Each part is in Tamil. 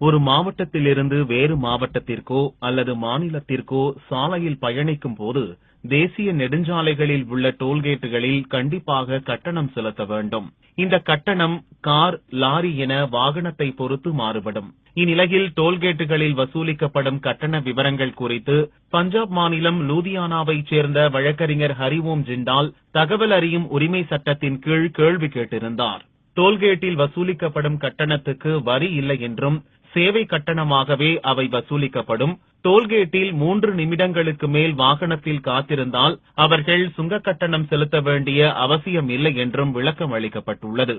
ஒரு மாவட்டத்திலிருந்து வேறு மாவட்டத்திற்கோ அல்லது மாநிலத்திற்கோ சாலையில் பயணிக்கும் போது தேசிய நெடுஞ்சாலைகளில் உள்ள டோல்கேட்டுகளில் கண்டிப்பாக கட்டணம் செலுத்த வேண்டும். இந்த கட்டணம் கார், லாரி என வாகனத்தை பொறுத்து மாறுபடும். இந்நிலையில் டோல்கேட்டுகளில் வசூலிக்கப்படும் கட்டண விவரங்கள் குறித்து பஞ்சாப் மாநிலம் லூதியானாவைச் சேர்ந்த வழக்கறிஞர் ஹரிஓம் ஜிண்டால் தகவல் அறியும் உரிமை சட்டத்தின் கீழ் கேள்வி கேட்டிருந்தார். டோல்கேட்டில் வசூலிக்கப்படும் கட்டணத்துக்கு வரி இல்லை என்றும் சேவை கட்டணமாகவே அவை வசூலிக்கப்படும். டோல்கேட்டில் 3 நிமிடங்களுக்கு மேல் வாகனத்தில் காத்திருந்தால் அவர்கள் சுங்க கட்டணம் செலுத்த வேண்டிய அவசியம் இல்லை என்றும் விளக்கம் அளிக்கப்பட்டுள்ளது.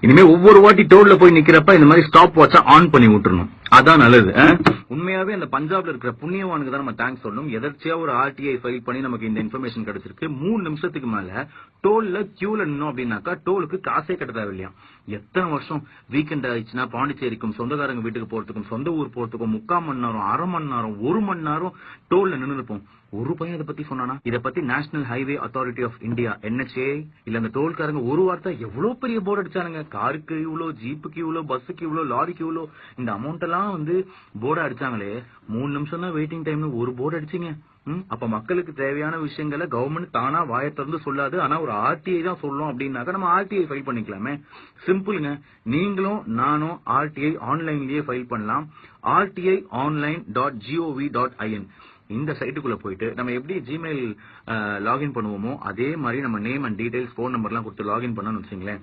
இனிமே ஒவ்வொரு வாட்டி டோல்ல போய் நிக்கிறப்ப இந்த மாதிரி ஸ்டாப் வாட்ச ஆன் பண்ணி விட்டுறணும். அதான் நல்லது. உண்மையாவே அந்த பஞ்சாப்ல இருக்கிற புண்ணியவானுக்கு தான் நம்ம தேங்க்ஸ் சொல்லணும். எதர்ச்சியா ஒரு ஆர்டிஐ ஃபைல் பண்ணி நமக்கு இந்த இன்ஃபர்மேஷன் கிடைச்சிருக்கு. 3 நிமிஷத்துக்கு மேல டோல்ல கியூல நின்னோம் அப்படின்னாக்கா டோலுக்கு காசே கட்ட தேவையில்லையா. எத்தனை வருஷம் வீக்கெண்ட் ஆயிடுச்சுன்னா பாண்டிச்சேரிக்கும் சொந்தக்காரங்க வீட்டுக்கு போறதுக்கும் சொந்த ஊர் போறதுக்கும் 3/4 மணி நேரம், அரை மணி நேரம், 1 மணி நேரம் டோல்ல நின்று இருப்போம். ஒரு பையன் இதை பத்தி சொன்னானா? இதை பத்தி national highway authority of India NHA இல்ல அந்த டோல்காரங்க ஒரு வார்த்தை எவ்வளவு பெரிய போர்டு அடிச்சானுங்க. காருக்கு இவ்வளோ, ஜீப்புக்கு இவ்வளோ, பஸ்ஸுக்கு இவ்வளோ, லாரிக்கு இவ்வளோ, இந்த அமௌண்ட் எல்லாம் வந்து போர்டு அடிச்சாங்களே. 3 நிமிஷம் தான் வெயிட்டிங் டைம்னு ஒரு போர்டு அடிச்சீங்க. அப்ப மக்களுக்கு தேவையான விஷயங்களை கவர்மெண்ட் தானா வாயை திறந்து சொல்லாது. ஆனா ஒரு RTI தான் சொல்லும் அப்படின்னாக்கா நம்ம RTI ஃபைல் பண்ணிக்கலாமே. சிம்பிள்ங்க. நீங்களும் நானும் RTI ஆன்லைன்லயே ஃபைல் பண்ணலாம். rtionline.gov.in இந்த சைட்டுக்குள்ள போயிட்டு நம்ம எப்படி ஜிமெயில் லாகின் பண்ணுவோமோ அதே மாதிரி நம்ம நேம் அண்ட் டீடைல்ஸ், போன் நம்பர்லாம் கொடுத்து லாகின் பண்ணணும்னு வச்சுங்களேன்.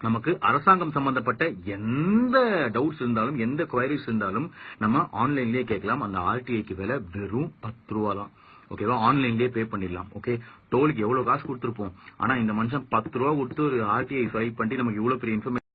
நமக்கு அரசாங்கம் சம்பந்தப்பட்ட எந்த டவுட்ஸ் இருந்தாலும், எந்த குவைரிஸ் இருந்தாலும் நம்ம ஆன்லைன்லயே கேட்கலாம். அந்த RTIக்கு விலை வெறும் 10 ரூபா தான். ஓகேவா? ஆன்லைன்லயே பே பண்ணிடலாம். ஓகே, டோலுக்கு எவ்வளவு காசு கொடுத்துருப்போம். ஆனா இந்த மனுஷன் 10 ரூபா கொடுத்து ஒரு RTI ஃபைல் பண்ணி நமக்கு இவ்வளவு பெரிய இன்ஃபர்மேஷன்